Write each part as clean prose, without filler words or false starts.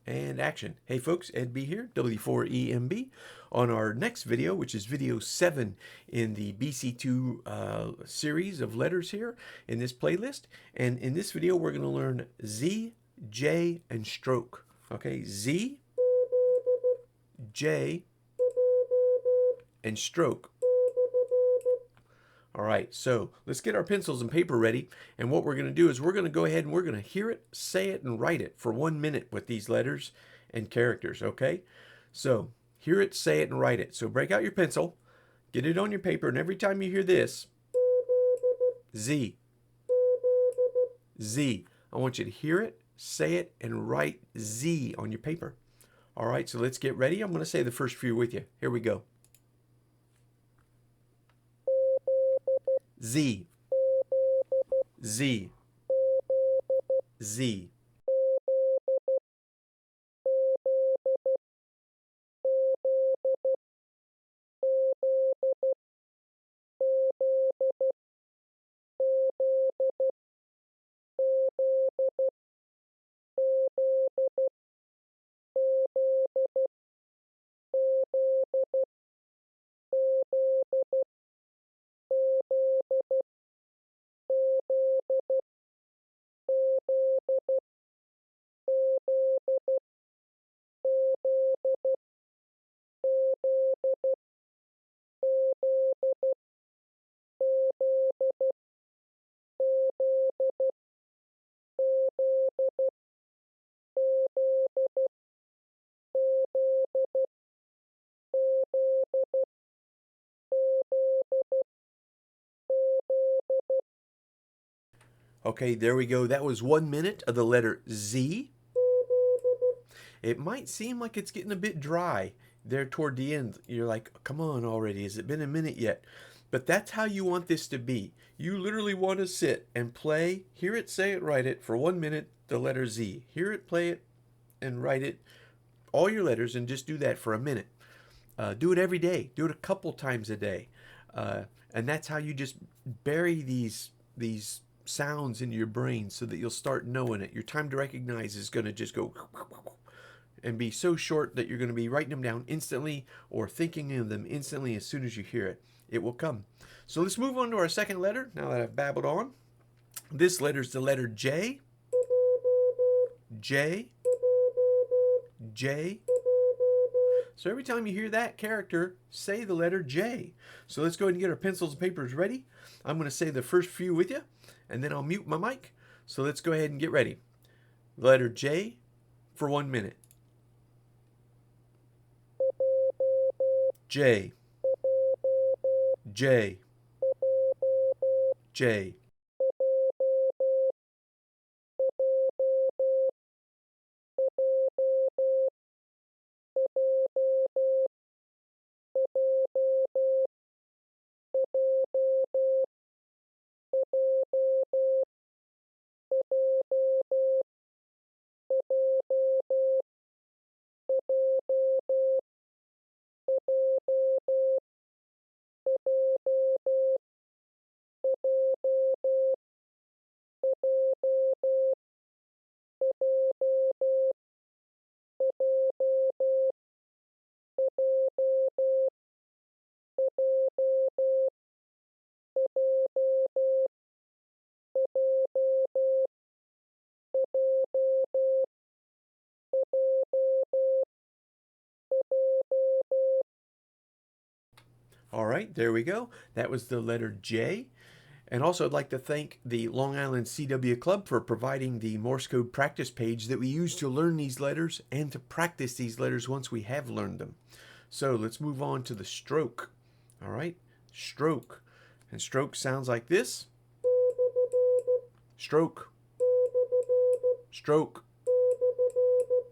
and action. Hey folks, Ed B here, W4EMB, on our next video, which is video 7 in the BC2 series of letters here in this playlist. And in this video, we're going to learn Z, J, and stroke. Okay, Z, J, and stroke. All right, so let's get our pencils and paper ready. And what we're going to do is we're going to go ahead and we're going to hear it, say it, and write it for 1 minute with these letters and characters, okay? So hear it, say it, and write it. So break out your pencil, get it on your paper, and every time you hear this, Z, Z, I want you to hear it, say it, and write Z on your paper. All right, so let's get ready. I'm going to say the first few with you. Here we go. Z, Z, Z. Okay, there we go. That was 1 minute of the letter Z. It might seem like it's getting a bit dry there toward the end. You're like, come on already, has it been a minute yet? But that's how you want this to be. You literally want to sit and play, hear it, say it, write it for 1 minute, the letter Z. Hear it, play it, and write it, all your letters, and just do that for a minute. Do it every day. Do it a couple times a day. And that's how you just bury these sounds into your brain so that you'll start knowing it. Your time to recognize is going to just go and be so short that you're going to be writing them down instantly or thinking of them instantly as soon as you hear it. It will come. So let's move on to our second letter now that I've babbled on. This letter is the letter J. J. J. So every time you hear that character, say the letter J. So let's go ahead and get our pencils and papers ready. I'm going to say the first few with you, and then I'll mute my mic. So let's go ahead and get ready. The letter J for 1 minute. J, J, J. All right, there we go. That was the letter J. And also, I'd like to thank the Long Island CW Club for providing the Morse code practice page that we use to learn these letters and to practice these letters once we have learned them. So let's move on to the stroke. All right, stroke. And stroke sounds like this. Stroke. Stroke.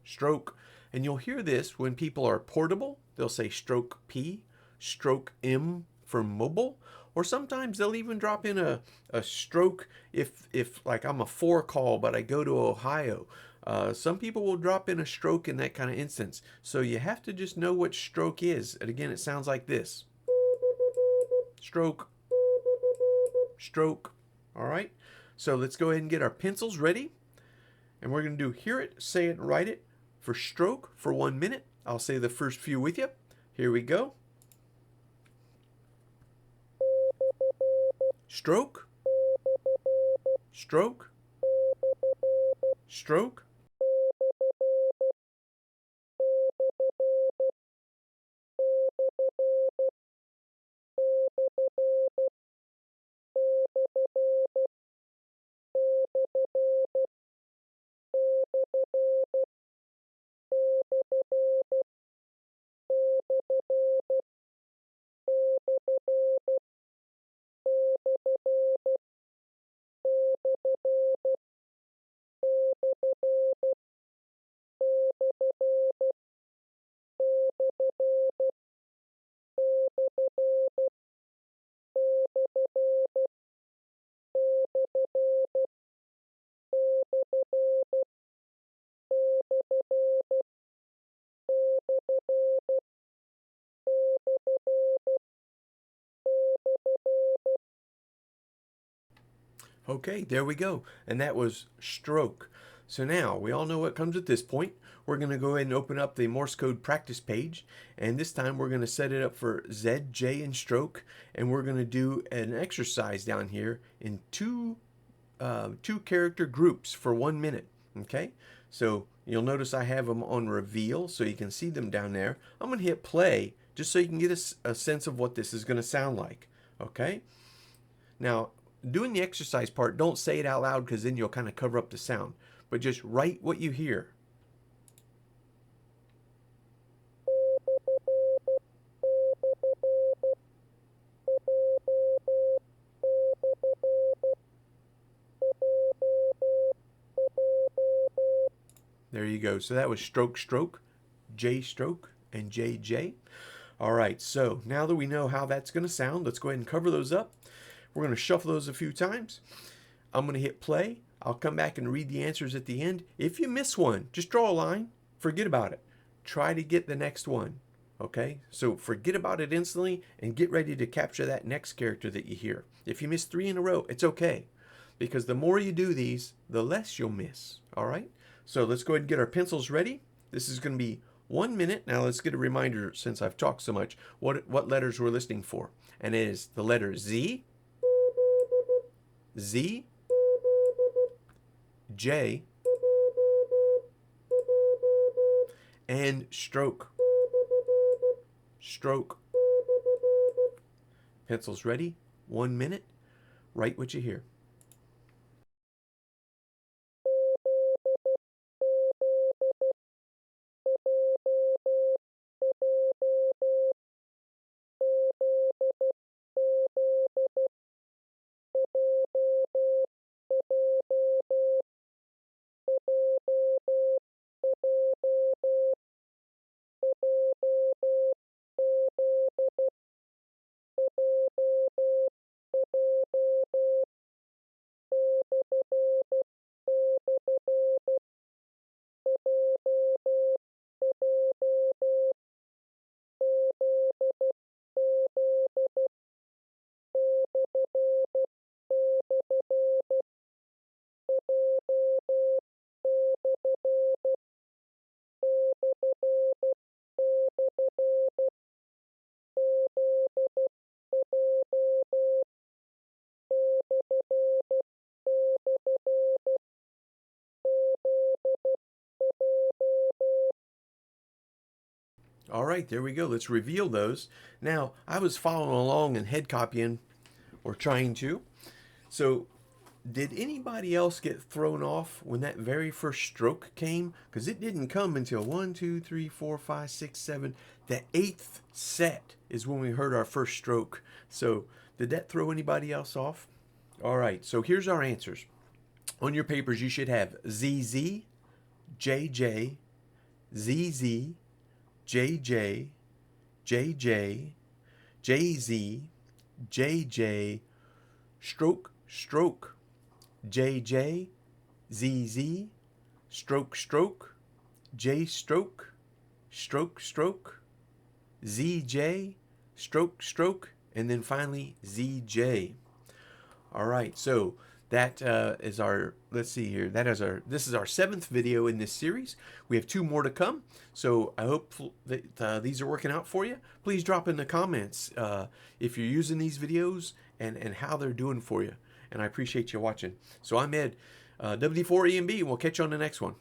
Stroke. And you'll hear this when people are portable. They'll say stroke P, stroke M for mobile, or sometimes they'll even drop in a stroke if like I'm a 4 call but I go to Ohio. Some people will drop in a stroke in that kind of instance. So you have to just know what stroke is. And again, it sounds like this. Stroke. Stroke. All right. So let's go ahead and get our pencils ready. And we're going to do hear it, say it, and write it for stroke for 1 minute. I'll say the first few with you. Here we go. Stroke, stroke, stroke. Okay, there we go. And that was stroke. So now we all know what comes at this point. We're going to go ahead and open up the Morse code practice page. And this time we're going to set it up for Z, J, and stroke. And we're going to do an exercise down here in two character groups for 1 minute. Okay, so you'll notice I have them on reveal so you can see them down there. I'm going to hit play just so you can get a sense of what this is going to sound like. Okay, now doing the exercise part, don't say it out loud because then you'll kind of cover up the sound, but just write what you hear. There you go. So that was stroke, stroke, J stroke, and J, J. All right, so now that we know how that's going to sound, let's go ahead and cover those up. We're going to shuffle those a few times. I'm going to hit play. I'll come back and read the answers at the end. If you miss one, just draw a line. Forget about it. Try to get the next one. Okay? So forget about it instantly and get ready to capture that next character that you hear. If you miss 3 in a row, it's okay. Because the more you do these, the less you'll miss. All right? So let's go ahead and get our pencils ready. This is going to be 1 minute. Now let's get a reminder, since I've talked so much, what letters we're listening for. And it is the letter Z, Z, J, and stroke. Stroke. Pencils ready. 1 minute. Write what you hear. All right, there we go. Let's reveal those. Now, I was following along and head copying, or trying to. So, did anybody else get thrown off when that very first stroke came? Because it didn't come until 1, 2, 3, 4, 5, 6, 7. The 8th set is when we heard our first stroke. So, did that throw anybody else off? All right, so here's our answers. On your papers, you should have ZZ, JJ, ZZ, JJ, JJ, JZ, JJ, stroke, stroke, JJ, ZZ, stroke, stroke, J stroke, stroke, stroke, ZJ, stroke, stroke, and then finally ZJ. All right, so That is our, let's see here, this is our 7th video in this series. We have 2 more to come, so I hope that these are working out for you. Please drop in the comments if you're using these videos and how they're doing for you, and I appreciate you watching. So I'm Ed, WD4EMB, and we'll catch you on the next one.